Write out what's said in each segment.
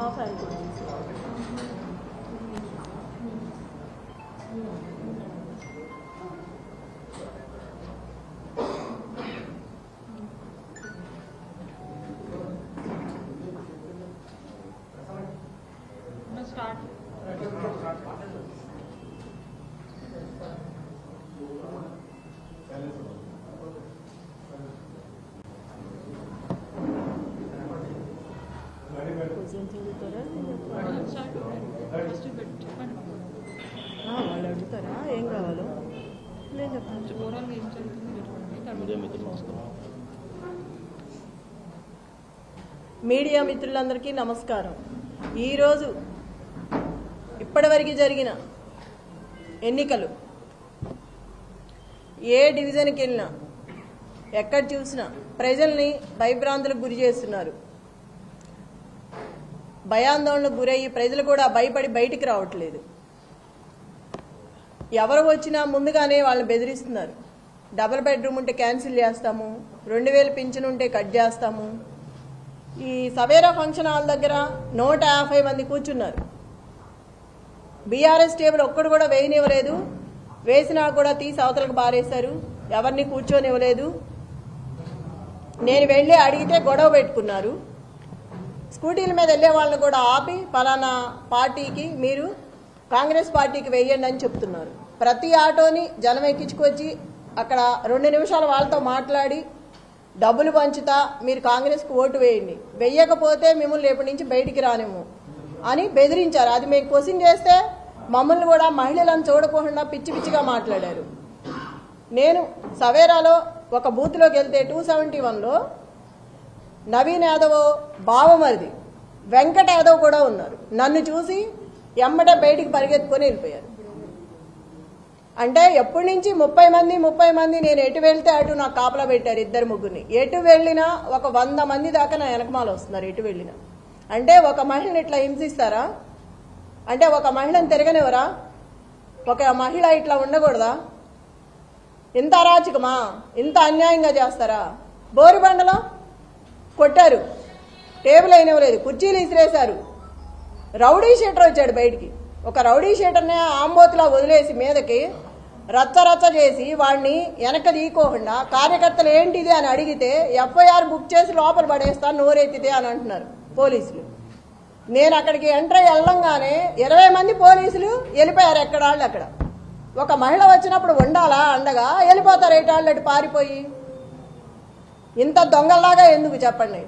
వాళ్ళు అడుగుతారా ఏం కావాలో నేను చెప్పండి. మీడియా మిత్రులందరికీ నమస్కారం. ఈరోజు ఇప్పటివరకు జరిగిన ఎన్నికలు ఏ డివిజన్కి వెళ్ళినా ఎక్కడ చూసినా ప్రజల్ని భయభ్రాంతులకు గురి చేస్తున్నారు. భయాందోళనకు గురయ్యి ప్రజలు కూడా భయపడి బయటికి రావట్లేదు. ఎవరు వచ్చినా ముందుగానే వాళ్ళని బెదిరిస్తున్నారు. డబుల్ బెడ్రూమ్ ఉంటే క్యాన్సిల్ చేస్తాము, 2000 పింఛన్ ఉంటే కట్ చేస్తాము. ఈ సవేరా ఫంక్షన్ హాల్ దగ్గర 150 మంది కూర్చున్నారు. బీఆర్ఎస్ టేబుల్ ఒక్కడు కూడా వేయనివ్వలేదు. వేసినా కూడా తీసి అవతలకు బారేశారు. ఎవరిని కూర్చొనివ్వలేదు. నేను వెళ్ళి అడిగితే గొడవ పెట్టుకున్నారు. స్కూటీల మీద వెళ్ళే వాళ్ళని కూడా ఆపి ఫలానా పార్టీకి మీరు కాంగ్రెస్ పార్టీకి వేయండి అని చెప్తున్నారు. ప్రతి ఆటోని జనం ఎక్కించుకొచ్చి అక్కడ 2 నిమిషాలు వాళ్ళతో మాట్లాడి డబ్బులు పంచుతా మీరు కాంగ్రెస్కి ఓటు వేయండి, వెయ్యకపోతే మిమ్మల్ని రేపటి నుంచి బయటికి రానేమో అని బెదిరించారు. అది మేము క్వశ్చన్ చేస్తే మమ్మల్ని కూడా మహిళలను చూడకుండా పిచ్చి పిచ్చిగా మాట్లాడారు. నేను సవేరాలో ఒక బూత్లోకి వెళ్తే 271లో నవీన్ యాదవ్ బావమరిది వెంకట యాదవ్ కూడా ఉన్నారు. నన్ను చూసి ఎమ్మటే బయటికి పరిగెత్తుకొని వెళ్ళిపోయారు. అంటే ఎప్పటి నుంచి 30 మంది నేను ఎటు వెళ్తే అటు నాకు కాపలా పెట్టారు. 2-3 ఎటు వెళ్ళినా ఒక 100 మంది దాకా నా వెనకమాల వస్తున్నారు. ఎటు వెళ్ళినా అంటే ఒక మహిళని ఇట్లా హింసిస్తారా? అంటే ఒక మహిళను తిరగనివరా? ఒక మహిళ ఇట్లా ఉండకూడదా? ఇంత అరాచకమా? ఇంత అన్యాయంగా చేస్తారా? బోరుబండలో కొట్టారు, టేబుల్ అయినవ్వలేదు, కుర్చీలు ఇసిరేశారు. రౌడీ షీటర్ వచ్చాడు బయటికి. ఒక రౌడీ షీటర్ని ఆంబోతులా వదిలేసి మీదకి రచ్చ చేసి వాడిని వెనక తీయకోకుండా కార్యకర్తలు ఏంటిది అని అడిగితే ఎఫ్ఐఆర్ బుక్ చేసి లోపల పడేస్తాను నోరెత్తితే అని అంటున్నారు పోలీసులు. నేను అక్కడికి ఎంటర్ వెళ్ళంగానే 20 మంది పోలీసులు వెళ్ళిపోయారు. ఎక్కడ వాళ్ళు అక్కడ. ఒక మహిళ వచ్చినప్పుడు ఉండాలా అండగా? వెళ్ళిపోతారు ఏటాళ్ళు అటు పారిపోయి. ఇంత దొంగల్లాగా ఎందుకు చెప్పండి?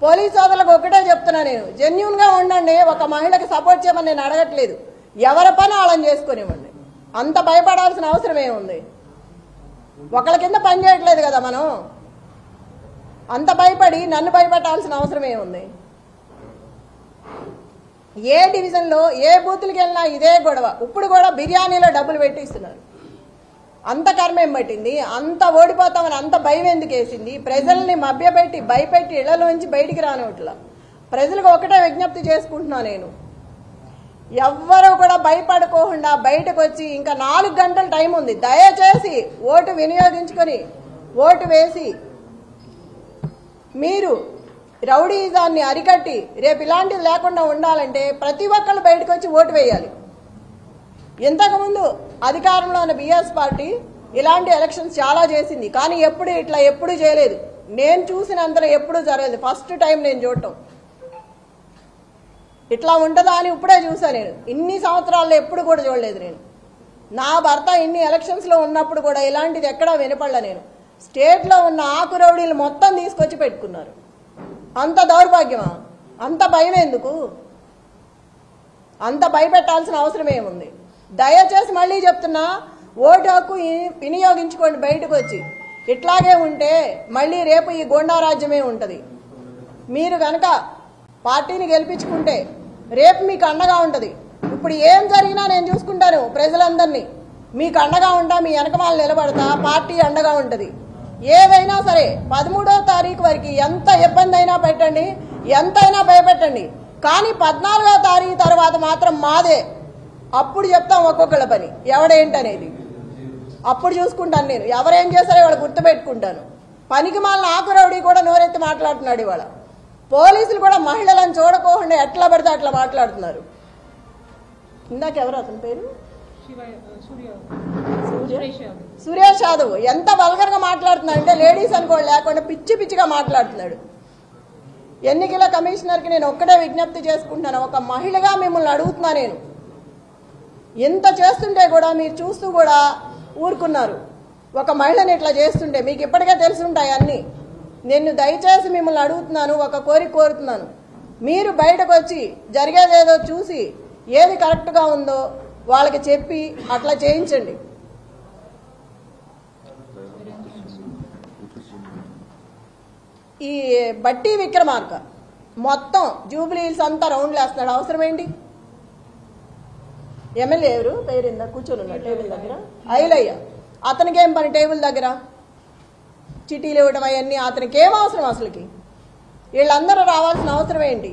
పోలీసు సోదరులకు ఒకటే చెప్తున్నా, నేను జెన్యూన్గా ఉండండి. ఒక మహిళకి సపోర్ట్ చేయమని నేను అడగట్లేదు. ఎవరి పని వాళ్ళని చేసుకునివ్వండి. అంత భయపడాల్సిన అవసరం ఏముంది? ఒకళ్ళ కింద పని చేయట్లేదు కదా మనం. అంత భయపడి నన్ను భయపెట్టాల్సిన అవసరం ఏముంది? ఏ డివిజన్లో ఏ బూతులకి వెళ్ళినా ఇదే గొడవ. ఇప్పుడు కూడా బిర్యానీలో డబ్బులు పెట్టిస్తున్నారు. అంత కర్మేం పట్టింది? అంత ఓడిపోతామని అంత భయం ఎందుకు వేసింది? ప్రజల్ని మభ్యపెట్టి భయపెట్టి ఇళ్లలోంచి బయటికి రానివట్లా. ప్రజలకు ఒకటే విజ్ఞప్తి చేసుకుంటున్నా, నేను ఎవ్వరూ కూడా భయపడుకోకుండా బయటకు వచ్చి ఇంకా 4 గంటల టైం ఉంది. దయచేసి ఓటు వినియోగించుకొని ఓటు వేసి మీరు రౌడీజాన్ని అరికట్టి రేపు ఇలాంటివి లేకుండా ఉండాలంటే ప్రతి ఒక్కళ్ళు బయటకు వచ్చి ఓటు వేయాలి. ఇంతకుముందు అధికారంలో ఉన్న బీఆర్ఎస్ పార్టీ ఇలాంటి ఎలక్షన్స్ చాలా చేసింది, కానీ ఎప్పుడు చేయలేదు. నేను చూసినంతలో ఎప్పుడూ జరగలేదు. ఫస్ట్ టైం నేను చూడటం. ఇట్లా ఉంటుందా అని ఇప్పుడే చూసాను. నేను ఇన్ని సంవత్సరాల్లో ఎప్పుడు కూడా చూడలేదు. నేను నా భర్త ఇన్ని ఎలక్షన్స్లో ఉన్నప్పుడు కూడా ఇలాంటిది ఎక్కడా వినపడలే. నేను స్టేట్లో ఉన్న ఆకు రౌడీలు మొత్తం తీసుకొచ్చి పెట్టుకున్నారు. అంత దౌర్భాగ్యమా? అంత భయం ఎందుకు? అంత భయపెట్టాల్సిన అవసరం ఏముంది? దయచేసి మళ్ళీ చెప్తున్నా, ఓటు హక్కు వినియోగించుకోండి బయటకు వచ్చి. ఇట్లాగే ఉంటే మళ్ళీ రేపు ఈ గోండారాజ్యమే ఉంటుంది. మీరు కనుక పార్టీని గెలిపించుకుంటే రేపు మీకు అండగా ఉంటుంది. ఇప్పుడు ఏం జరిగినా నేను చూసుకుంటాను. ప్రజలందరినీ మీకు అండగా ఉంటా, మీ వెనకమాల నిలబడతా, పార్టీ అండగా ఉంటుంది. ఏదైనా సరే 13వ తారీఖు వరకు ఎంత ఇబ్బంది అయినా పెట్టండి, ఎంతైనా భయపెట్టండి, కానీ 14వ తారీఖు తర్వాత మాత్రం మాదే. అప్పుడు చెప్తాం ఒక్కొక్కళ్ళ పని ఎవడేంటనేది. అప్పుడు చూసుకుంటాను. నేను ఎవరేం చేశారో ఇవాళ గుర్తుపెట్టుకుంటాను. పనికి మాలిన ఆకురౌడి కూడా నోరెత్తి మాట్లాడుతున్నాడు ఇవాళ. పోలీసులు కూడా మహిళలను చూడకోకుండా ఎట్లా పడితే అట్లా మాట్లాడుతున్నారు. ఇందాక ఎవరు అతని పేరు? సురేష్ యాదవ్ ఎంత వల్గర్గా మాట్లాడుతున్నాడు అంటే లేడీస్ అనుకోండి లేకుండా పిచ్చి పిచ్చిగా మాట్లాడుతున్నాడు. ఎన్నికల కమిషనర్కి నేను ఒక్కడే విజ్ఞప్తి చేసుకుంటున్నాను, ఒక మహిళగా మిమ్మల్ని అడుగుతున్నా, నేను ఎంత చేస్తుంటే కూడా మీరు చూస్తూ కూడా ఊరుకున్నారు. ఒక మహిళని ఇట్లా చేస్తుంటే మీకు ఇప్పటికే తెలుసుంటాయి అన్నీ. నేను దయచేసి మిమ్మల్ని అడుగుతున్నాను, ఒక కోరుతున్నాను, మీరు బయటకు వచ్చి జరిగేదేదో చూసి ఏది కరెక్ట్గా ఉందో వాళ్ళకి చెప్పి అట్లా చేయించండి. ఈ బట్టి విక్రమార్క మొత్తం జూబ్లీ హిల్స్ అంతా రౌండ్లు వేస్తున్నాడు. అవసరం ఏంటి? ఎమ్మెల్యే ఎవరు పేరిందా కూర్చొని ఉన్నాడు టేబుల్ దగ్గర? ఐలయ్య. అతనికి ఏం పని టేబుల్ దగ్గర? చిటీలు ఇవ్వడం అవన్నీ అతనికి ఏం అవసరం? అసలుకి వీళ్ళందరూ రావాల్సిన అవసరం ఏంటి?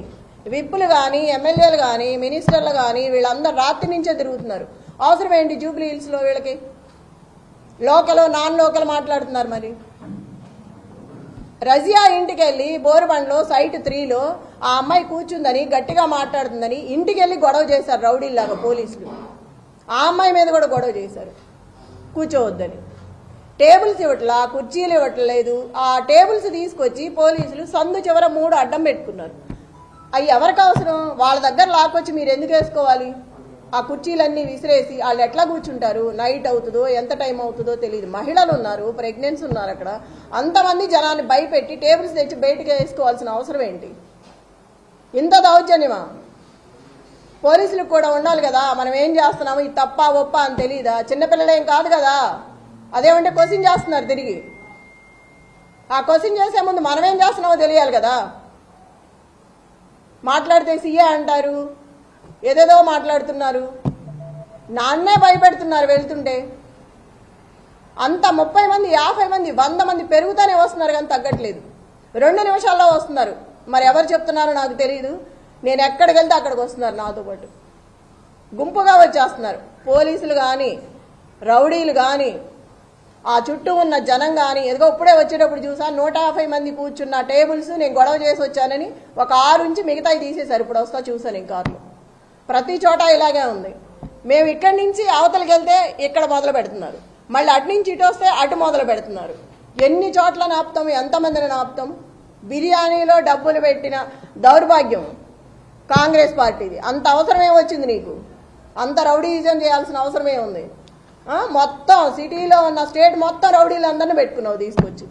విప్పులు కానీ ఎమ్మెల్యేలు కానీ మినిస్టర్లు కానీ వీళ్ళందరూ రాత్రి నుంచే తిరుగుతున్నారు. అవసరం ఏంటి జూబ్లీ హిల్స్లో వీళ్ళకి? లోకల్ నాన్ లోకల్ మాట్లాడుతున్నారు. మరి రజియా ఇంటికి వెళ్ళి బోరుబండ్లో సైట్ 3లో ఆ అమ్మాయి కూర్చుందని గట్టిగా మాట్లాడుతుందని ఇంటికి వెళ్ళి గొడవ చేశారు రౌడీల్లాగా పోలీసులు. ఆ అమ్మాయి మీద కూడా గొడవ చేశారు కూర్చోవద్దని. టేబుల్స్ ఇవ్వట్లా, కుర్చీలు ఇవ్వట్లేదు. ఆ టేబుల్స్ తీసుకొచ్చి పోలీసులు సందు చివర 3 అడ్డం పెట్టుకున్నారు. అవి ఎవరికి అవసరం? వాళ్ళ దగ్గర లాక్కొచ్చి మీరు ఎందుకు వేసుకోవాలి? ఆ కుర్చీలన్నీ విసిరేసి వాళ్ళు ఎట్లా కూర్చుంటారు? నైట్ అవుతుందో ఎంత టైం అవుతుందో తెలియదు. మహిళలు ఉన్నారు, ప్రెగ్నెన్సీ ఉన్నారు. అక్కడ అంతమంది జనాన్ని భయపెట్టి టేబుల్స్ తెచ్చి బయటకు వేసుకోవాల్సిన అవసరం ఏంటి? ఇంత దౌర్జన్యమా? పోలీసులకు కూడా ఉండాలి కదా, మనం ఏం చేస్తున్నాము, ఇది తప్ప ఒప్ప అని తెలియదా? చిన్నపిల్లలేం కాదు కదా. అదేమంటే క్వశ్చన్ చేస్తున్నారు తిరిగి. ఆ క్వశ్చన్ చేసే ముందు మనం ఏం చేస్తున్నామో తెలియాలి కదా. మాట్లాడితే సీఏ అంటారు, ఏదేదో మాట్లాడుతున్నారు, నాన్నే భయపెడుతున్నారు వెళ్తుంటే. అంత 30 మంది 50 మంది 100 మంది పెరుగుతూనే వస్తున్నారు కానీ తగ్గట్లేదు. 2 నిమిషాల్లో వస్తున్నారు. మరి ఎవరు చెప్తున్నారో నాకు తెలియదు. నేను ఎక్కడికి వెళ్తే అక్కడికి వస్తున్నారు నాతో పాటు, గుంపుగా వచ్చేస్తున్నారు. పోలీసులు కానీ రౌడీలు కానీ ఆ చుట్టూ ఉన్న జనం కానీ. ఎదుగో ఇప్పుడే వచ్చేటప్పుడు చూసా 150 మంది కూర్చున్న టేబుల్స్ నేను గొడవ చేసి వచ్చానని ఒక 6 నుంచి మిగతాయి తీసేశారు. ఇప్పుడు వస్తా చూసాను ఈ కార్లో. ప్రతి చోట ఇలాగే ఉంది. మేము ఇక్కడి నుంచి అవతలకి వెళ్తే ఇక్కడ మొదలు పెడుతున్నారు, మళ్ళీ అటు నుంచి ఇటు వస్తే అటు మొదలు పెడుతున్నారు. ఎన్ని చోట్ల నాపుతాం, ఎంతమందిని నాపుతాం? బిర్యానీలో డబ్బులు పెట్టిన దౌర్భాగ్యం కాంగ్రెస్ పార్టీది. అంత అవసరమే వచ్చింది నీకు? అంత రౌడీయిజం చేయాల్సిన అవసరమే ఉంది? మొత్తం సిటీలో ఉన్న స్టేట్ మొత్తం రౌడీలందరినీ పెట్టుకున్నావు తీసుకొచ్చి.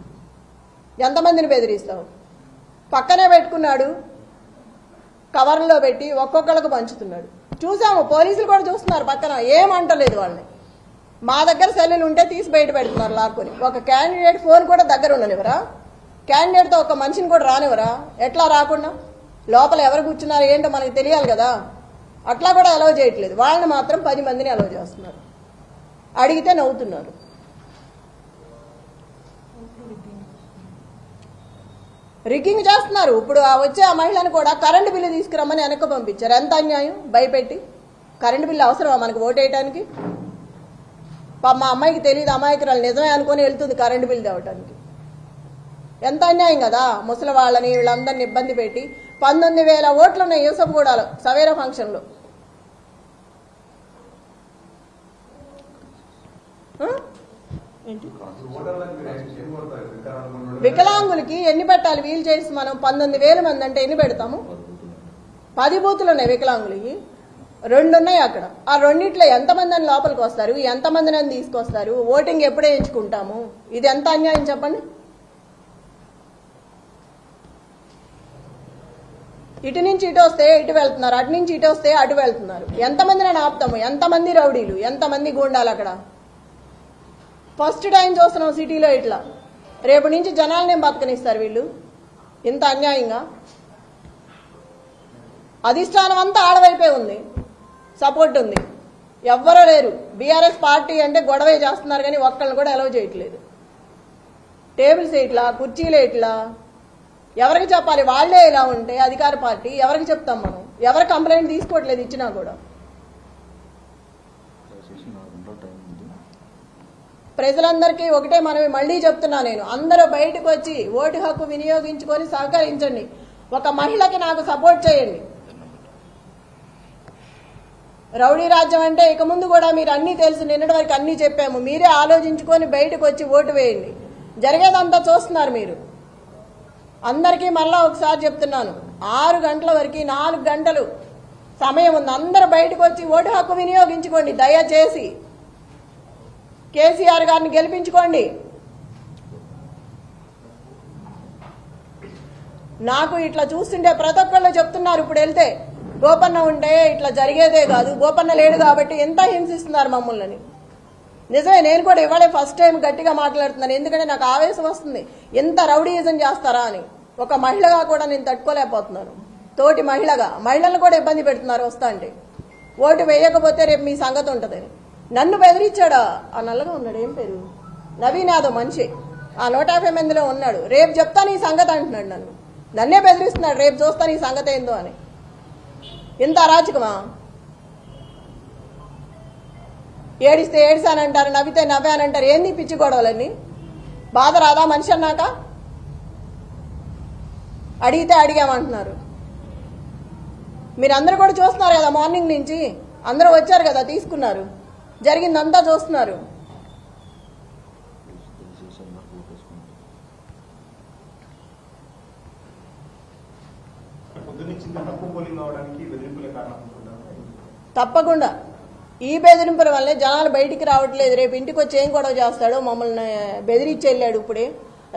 ఎంతమందిని బెదిరిస్తావు? పక్కనే పెట్టుకున్నాడు, కవర్లో పెట్టి ఒక్కొక్కళ్ళకు పంచుతున్నాడు. చూసాము, పోలీసులు కూడా చూస్తున్నారు పక్కన, ఏమంటలేదు వాళ్ళని. మా దగ్గర సెల్లులు ఉంటే తీసి బయట పెడుతున్నారు లాక్కొని. ఒక క్యాండిడేట్ ఫోన్ కూడా దగ్గర ఉండనివరా? క్యాండిడేట్తో ఒక మనిషిని కూడా రానివరా? ఎట్లా రాకుండా? లోపల ఎవరు కూర్చున్నారు ఏంటో మనకు తెలియాలి కదా. అట్లా కూడా అలౌ చేయట్లేదు. వాళ్ళని మాత్రం 10 మందిని అలౌ చేస్తున్నారు. అడిగితే నవ్వుతున్నారు. రిగ్గింగ్ చేస్తున్నారు. ఇప్పుడు వచ్చే ఆ మహిళను కూడా కరెంటు బిల్లు తీసుకురమ్మని వెనక్కి పంపించారు. ఎంత అన్యాయం! భయపెట్టి కరెంటు బిల్లు అవసరమా మనకు ఓటేయటానికి? మా అమ్మాయికి తెలియదు, అమాయకురాలు నిజమే అనుకుని వెళ్తుంది కరెంటు బిల్లు తేవటానికి. ఎంత అన్యాయం కదా. ముసలి వాళ్ళని వీళ్ళందరినీ ఇబ్బంది పెట్టి 19,000 ఓట్లు ఉన్నాయి యూసఫ్గూడలో సవేరా ఫంక్షన్లో. వికలాంగులకి ఎన్ని పెట్టాలి? వీల్ చైర్స్ మనం 19,000 మంది అంటే ఎన్ని పెడతాము? 10 బూతులు ఉన్నాయి వికలాంగులకి, 2 ఉన్నాయి అక్కడ. ఆ రెండిట్లో ఎంతమంది అని లోపలికి వస్తారు, ఎంతమందిని అని తీసుకొస్తారు? ఓటింగ్ ఎప్పుడే ఎంచుకుంటాము? ఇది ఎంత అన్యాయం చెప్పండి. ఇటు నుంచి ఇటు వస్తే ఇటు వెళ్తున్నారు, అటు నుంచి ఇటు వస్తే అటు వెళ్తున్నారు. ఎంతమందిని ఆపుతాము? ఎంతమంది రౌడీలు, ఎంతమంది గూండాలు అక్కడ? ఫస్ట్ టైం చూస్తున్నాం సిటీలో ఇట్లా. రేపు నుంచి జనాలనే బతకనిస్తారు వీళ్ళు ఇంత అన్యాయంగా. అధిష్టానం అంతా ఆడవైపే ఉంది, సపోర్ట్ ఉంది, ఎవ్వరూ లేరు. బీఆర్ఎస్ పార్టీ అంటే గొడవే చేస్తున్నారు కానీ ఒక్కళ్ళని కూడా అలౌ చేయట్లేదు. టేబుల్స్ ఇట్లా, కుర్చీలు ఇట్లా. ఎవరికి చెప్పాలి? వాళ్లే ఇలా ఉంటే అధికార పార్టీ ఎవరికి చెప్తాం మనం? ఎవరు కంప్లైంట్ తీసుకోవట్లేదు ఇచ్చినా కూడా. ప్రజలందరికీ ఒకటే మనమే మళ్ళీ చెప్తున్నా నేను, అందరూ బయటకు వచ్చి ఓటు హక్కు వినియోగించుకొని సహకరించండి. ఒక మహిళకి నాకు సపోర్ట్ చేయండి. రౌడీ రాజ్యం అంటే ఇక ముందు కూడా మీరు అన్నీ తెలుసు, నిన్నటి వరకు అన్నీ చెప్పాము. మీరే ఆలోచించుకొని బయటకు వచ్చి ఓటు వేయండి. జరిగేదంతా చూస్తున్నారు మీరు. అందరికీ మళ్ళా ఒకసారి చెప్తున్నాను, 6 గంటల వరకు 4 గంటలు సమయం ఉంది. అందరూ బయటకు వచ్చి ఓటు హక్కు వినియోగించుకోండి. దయచేసి కేసీఆర్ గారిని గెలిపించుకోండి. నాకు ఇట్లా చూస్తుంటే ప్రతి ఒక్కళ్ళు చెప్తున్నారు, ఇప్పుడు వెళ్తే గోపన్న ఉంటే ఇట్లా జరిగేదే కాదు, గోపన్న లేడు కాబట్టి ఎంత హింసిస్తున్నారు మమ్మల్ని. నిజమే, నేను కూడా ఇవాళే ఫస్ట్ టైం గట్టిగా మాట్లాడుతున్నాను. ఎందుకంటే నాకు ఆవేశం వస్తుంది, ఎంత రౌడీయిజం చేస్తారా అని. ఒక మహిళగా కూడా నేను తట్టుకోలేకపోతున్నాను. తోటి మహిళలను కూడా ఇబ్బంది పెడుతున్నారు వస్తా అంటే. ఓటు వేయకపోతే రేపు మీ సంగతి ఉంటుందని నన్ను బెదిరించాడా. ఆ నల్లగా ఉన్నాడు, ఏం పేరు, నవీన్ యాదవ్ మనిషి, ఆ 150 మందిలో ఉన్నాడు. రేపు చెప్తాను ఈ సంగతి అంటున్నాడు. నన్నే బెదిరిస్తున్నాడు, రేపు చూస్తాను ఈ సంగతి ఏందో అని. ఎంత అరాచకమా. ఏడిస్తే ఏడిసానంటారు, నవ్వితే నవ్వానంటారు. ఏంది పిచ్చి గొడవలన్నీ? బాధ రాదా మనిషి అన్నాక? అడిగితే అడిగామంటున్నారు. మీరందరూ కూడా చూస్తున్నారు కదా, మార్నింగ్ నుంచి అందరూ వచ్చారు కదా, తీసుకున్నారు, జరిగిందంతా చూస్తున్నారు. తప్పకుండా ఈ బెదిరింపుల వల్లే జనాలు బయటికి రావట్లేదు. రేపు ఇంటికి వచ్చి ఏం గొడవ చేస్తాడో, మమ్మల్ని బెదిరించి వెళ్ళాడు, ఇప్పుడే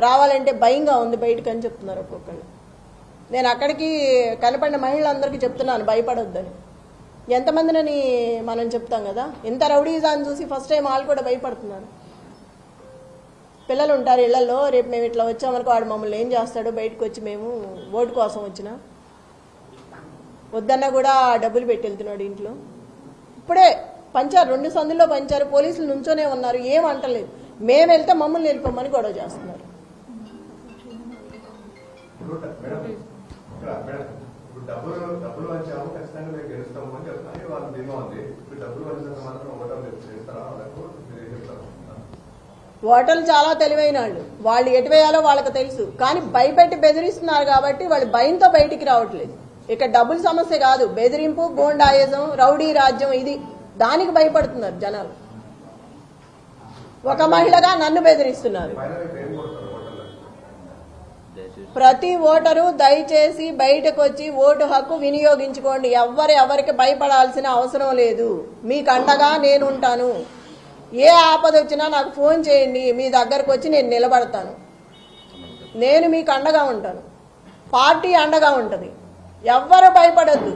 రావాలంటే భయంగా ఉంది బయటకు అని చెప్తున్నారు ఒక్కొక్కళ్ళు. నేను అక్కడికి కనపడిన మహిళలందరికీ చెప్తున్నాను, భయపడొద్దని. ఎంతమందినని మనం చెప్తాం కదా, ఇంత రౌడీజాన్ని చూసి ఫస్ట్ టైం వాళ్ళు కూడా భయపడుతున్నారు. పిల్లలు ఉంటారు ఇళ్లలో, రేపు మేము ఇట్లా వచ్చామనుకో వాడు మమ్మల్ని ఏం చేస్తాడో, బయటకు వచ్చి మేము ఓటు కోసం వచ్చినా వద్దన్నా కూడా డబ్బులు పెట్టి వెళ్తున్నాడు ఇంట్లో. ఇప్పుడే పంచారు, 2 సందుల్లో పంచారు, పోలీసులు నుంచోనే ఉన్నారు, ఏం అంటలేదు. మేము వెళ్తే మమ్మల్ని వెళ్ళిపోమని గొడవ చేస్తున్నారు. ఓటర్లు చాలా తెలివైన వాళ్ళు ఎటు వేయాలో వాళ్ళకి తెలుసు. కానీ భయపెట్టి బెదిరిస్తున్నారు కాబట్టి వాళ్ళు భయంతో బయటికి రావట్లేదు. ఇక డబ్బుల సమస్య కాదు, బెదిరింపు, గోండాయిజం, రౌడీ రాజ్యం, ఇది దానికి భయపడుతున్నారు జనాలు. ఒక మహిళగా నన్ను బెదిరిస్తున్నారు. ప్రతి ఓటరు దయచేసి బయటకు వచ్చి ఓటు హక్కు వినియోగించుకోండి. ఎవరికి భయపడాల్సిన అవసరం లేదు. మీకు అండగా నేను ఉంటాను. ఏ ఆపద వచ్చినా నాకు ఫోన్ చేయండి, మీ దగ్గరకు వచ్చి నేను నిలబడతాను. నేను మీకు అండగా ఉంటాను, పార్టీ అండగా ఉంటుంది. ఎవ్వరు భయపడద్దు.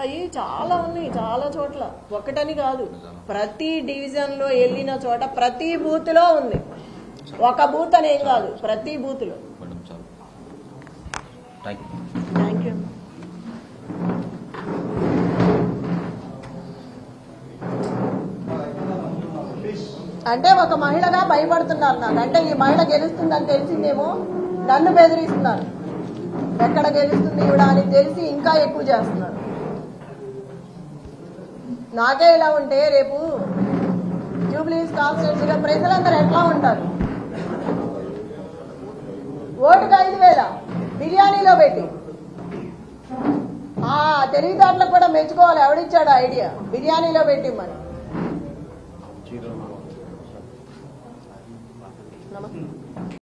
అవి చాలా ఉన్నాయి, చాలా చోట్ల, ఒకటని కాదు. ప్రతి డివిజన్లో వెళ్ళిన చోట ప్రతి బూత్లో ఉంది. ఒక బూత్ అనేం కాదు, ప్రతి బూత్లో. Thank you. అంటే ఒక మహిళగా భయపడుతున్నారు నాకు. అంటే ఈ మహిళ గెలుస్తుందని తెలిసిందేమో నన్ను బెదిరిస్తున్నారు. ఎక్కడ గెలుస్తుంది ఇవిడ అని తెలిసి ఇంకా ఎక్కువ చేస్తున్నారు. నాకే ఇలా ఉంటే రేపు జూబ్లీహిల్స్ కాన్స్టిట్యున్సీలో ప్రజలందరూ ఎట్లా ఉంటారు? ఓటుకు 5,000 బిర్యానీలో పెట్టి, ఆ తెలివితేటలకు కూడా మెచ్చుకోవాలి. ఎవడిచ్చాడు ఐడియా బిర్యానీలో పెట్టిమ్మని? నమస్తే.